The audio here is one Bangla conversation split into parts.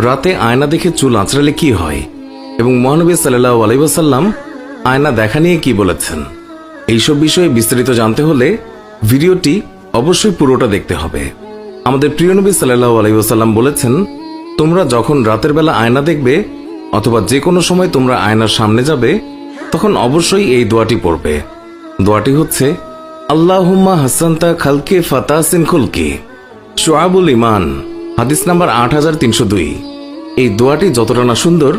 রাতে আয়না দেখে চুল আঁচড়ালে কি হয় এবং মহানবী সাল্লাল্লাহু আলাইহি ওয়াসাল্লাম আয়না দেখা নিয়ে কি বলেছেন, এইসব বিষয়ে বিস্তারিত জানতে হলে ভিডিওটি অবশ্যই পুরোটা দেখতে হবে। আমাদের প্রিয় নবী সাল্লাল্লাহু আলাইহি ওয়াসাল্লাম বলেছেন, তোমরা যখন রাতের বেলা আয়না দেখবে অথবা যে কোনো সময় তোমরা আয়নার সামনে যাবে তখন অবশ্যই এই দোয়াটি পড়বে। দোয়াটি হচ্ছে, আল্লাহুম্মা হাসানতা খালকি ফাতাসিন খুলকি, শুআবুল ঈমান, হাদিস নাম্বার 8302। এই দোয়াটি যতটা না সুন্দর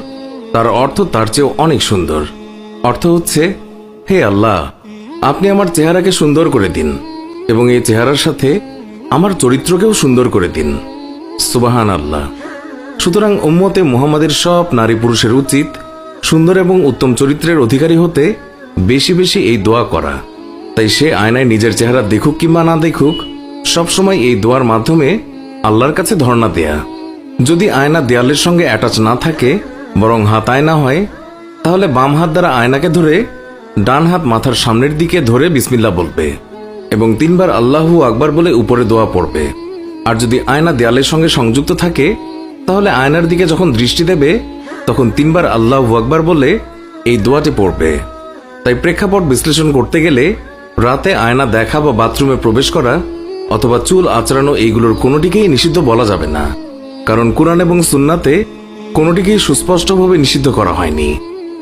তার অর্থ তার চেয়েও অনেক সুন্দর। অর্থ হচ্ছে, হে আল্লাহ, আপনি আমার চেহারাকে সুন্দর করে দিন এবং এই চেহারার সাথে আমার চরিত্রকেও সুন্দর করে দিন। সুবহান আল্লাহ। সুতরাং উম্মতে মুহাম্মাদের সব নারী পুরুষের উচিত সুন্দর এবং উত্তম চরিত্রের অধিকারী হতে বেশি বেশি এই দোয়া করা। তাই সে আয়নায় নিজের চেহারা দেখুক কিংবা না দেখুক, সবসময় এই দোয়ার মাধ্যমে আল্লাহর কাছে ধর্ণা দেয়া। যদি আয়না দেয়ালের সঙ্গে অ্যাটাচ না থাকে বরং হাত আয়না হয়, তাহলে বাম হাত দ্বারা আয়নাকে ধরে ডান হাত মাথার সামনের দিকে ধরে বিসমিল্লাহ বলবে এবং 3 বার আল্লাহু আকবার বলে উপরে দোয়া পড়বে। আর যদি আয়না দেয়ালের সঙ্গে সংযুক্ত থাকে তাহলে আয়নার দিকে যখন দৃষ্টি দেবে তখন 3 বার আল্লাহু আকবার বলে এই দোয়াটি পড়বে। তাই প্রেক্ষাপট বিশ্লেষণ করতে গেলে রাতে আয়না দেখা বা বাথরুমে প্রবেশ করা অথবা চুল আঁচড়ানো এইগুলোর কোনোটিকেই নিষিদ্ধ বলা যাবে না, কারণ কুরআন এবং সুন্নাতে কোনোটিকেই সুস্পষ্টভাবে নিষিদ্ধ করা হয়নি।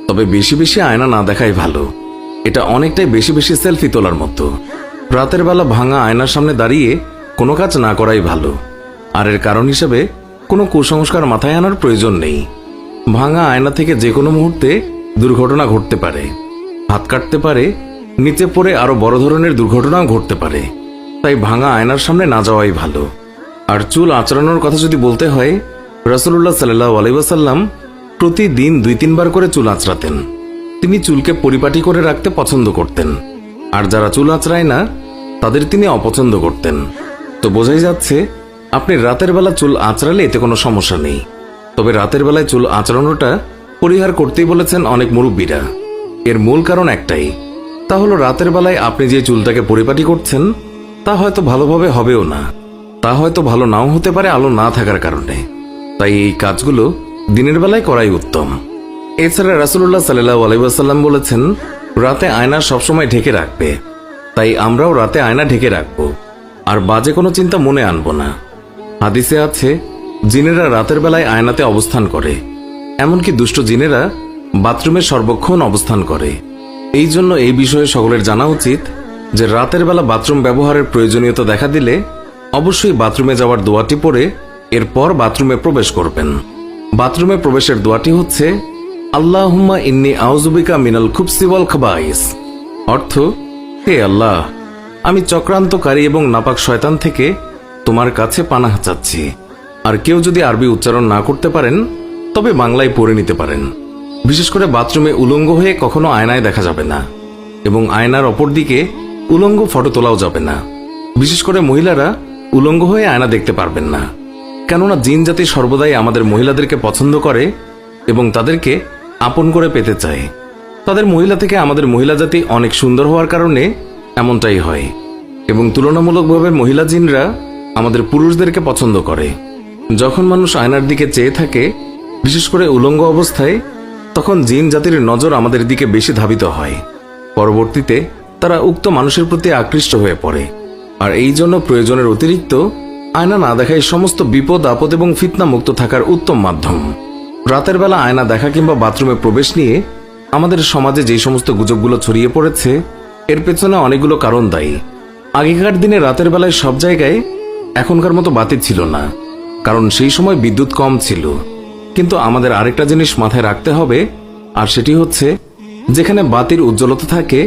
তবে বেশি বেশি আয়না না দেখাই ভালো। এটা অনেকটাই বেশি বেশি সেলফি তোলার মতো। রাতের বেলা ভাঙা আয়নার সামনে দাঁড়িয়ে কোনো কাজ না করাই ভালো। আর এর কারণ হিসেবে কোনো কুসংস্কার মাথায় আনার প্রয়োজন নেই। ভাঙা আয়না থেকে যে কোনো মুহূর্তে দুর্ঘটনা ঘটতে পারে, হাত কাটতে পারে, নিচে পড়ে আরো বড় ধরনের দুর্ঘটনাও ঘটতে পারে। তাই ভাঙা আয়নার সামনে না যাওয়াই ভালো। আর চুল আঁচড়ানোর কথা যদি বলতে হয়, রাসূলুল্লাহ সাল্লাল্লাহু আলাইহি ওয়াসাল্লাম প্রতিদিন 2-3 বার করে চুল আঁচড়াতেন। তিনি চুলকে পরিপাটি করে রাখতে পছন্দ করতেন, আর যারা চুল আঁচড়ায় না তাদের তিনি অপছন্দ করতেন। তো বোঝাই যাচ্ছে আপনি রাতের বেলা চুল আঁচড়ালে এতে কোনো সমস্যা নেই। তবে রাতের বেলায় চুল আঁচড়ানোটা পরিহার করতেই বলেছেন অনেক মুরব্বীরা। এর মূল কারণ একটাই, তা হলো রাতের বেলায় আপনি যে চুলটাকে পরিপাটি করছেন তা হয়তো ভালোভাবে হবেও না, তা হয়তো ভালো নাও হতে পারে আলো না থাকার কারণে। তাই এই কাজগুলো দিনের বেলায় করাই উত্তম। এছাড়া রাসূলুল্লাহ সাল্লাল্লাহু আলাইহি ওয়াসাল্লাম বলেছেন, রাতে আয়না সবসময় ঢেকে রাখবে। তাই আমরাও রাতে আয়না ঢেকে রাখবো আর বাজে কোনো চিন্তা মনে আনবো না। হাদিসে আছে, জিনেরা রাতের বেলায় আয়নাতে অবস্থান করে, এমনকি দুষ্ট জিনেরা বাথরুমে সর্বক্ষণ অবস্থান করে। এই জন্য এই বিষয়ে সকলের জানা উচিত যে রাতের বেলা বাথরুম ব্যবহারের প্রয়োজনীয়তা দেখা দিলে অবশ্যই বাথরুমে যাওয়ার দোয়াটি পড়ে এরপর বাথরুমে প্রবেশ করবেন। বাথরুমে প্রবেশের দোয়াটি হচ্ছে, আল্লাহুম্মা ইন্নী আউযু বিকা মিনাল খুবসি ওয়াল খাবাইস। অর্থ, হে আল্লাহ, আমি চক্রান্তকারী এবং নাপাক শয়তান থেকে তোমার কাছে পানাহ চাচ্ছি। আর কেউ যদি আরবি উচ্চারণ না করতে পারেন তবে বাংলায় পড়ে নিতে পারেন। বিশেষ করে বাথরুমে উলঙ্গ হয়ে কখনো আয়নায় দেখা যাবে না এবং আয়নার অপর দিকে উলঙ্গ ফটো তোলাও যাবে না। বিশেষ করে মহিলারা উলঙ্গ হয়ে আয়না দেখতে পারবেন না, কেননা জিন জাতি সর্বদাই আমাদের মহিলাদেরকে পছন্দ করে এবং তাদেরকে আপন করে পেতে চায়। তাদের মহিলা থেকে আমাদের মহিলা জাতি অনেক সুন্দর হওয়ার কারণে এমনটাই হয় এবং তুলনামূলকভাবে মহিলা জিনরা আমাদের পুরুষদেরকে পছন্দ করে। যখন মানুষ আয়নার দিকে চেয়ে থাকে, বিশেষ করে উলঙ্গ অবস্থায়, তখন জিন জাতির নজর আমাদের দিকে বেশি ধাবিত হয়। পরবর্তীতে তারা উক্ত মানুষের প্রতি আকৃষ্ট হয়ে পড়ে। আর এই জন্য প্রয়োজনের অতিরিক্ত আয়না না দেখাই সমস্ত বিপদ আপদ এবং ফিতনা মুক্ত থাকার উত্তম মাধ্যম। রাতের বেলা আয়না দেখা কিংবা বাথরুমে প্রবেশ নিয়ে আমাদের সমাজে যে সমস্ত গুজবগুলো ছড়িয়ে পড়েছে, এর পেছনে অনেকগুলো কারণ দায়ী। আগেকার দিনে রাতের বেলায় সব জায়গায় এখনকার মতো বাতি ছিল না, কারণ সেই সময় বিদ্যুৎ কম ছিল। কিন্তু আমাদের আরেকটা জিনিস মাথায় রাখতে হবে, আর সেটি হচ্ছে, যেখানে বাতির উজ্জ্বলতা থাকে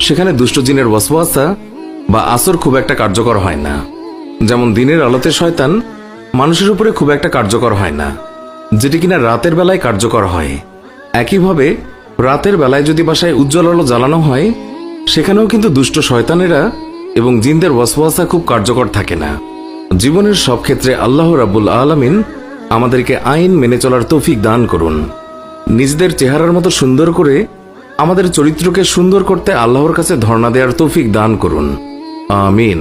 সেখানে দুষ্ট জিনের ওয়াসওয়াসা বা আসর খুব একটা কার্যকর হয় না। যেমন দিনের আলোতে শয়তান মানুষের উপরে খুব একটা কার্যকর হয় না, যেটি কিনা রাতের বেলায় কার্যকর হয়। একইভাবে রাতের বেলায় যদি বাসায় উজ্জ্বল আলো জ্বালানো হয়, সেখানেও কিন্তু দুষ্ট শয়তানেরা এবং জিনদের ওয়াসওয়াসা খুব কার্যকর থাকে না। জীবনের সব ক্ষেত্রে আল্লাহ রাব্বুল আলামিন আমাদেরকে আইন মেনে চলার তৌফিক দান করুন। নিজেদের চেহারার মতো সুন্দর করে আমাদের চরিত্রকে সুন্দর করতে আল্লাহর কাছে ধর্ণা দেওয়ার তৌফিক দান করুন। আমিন।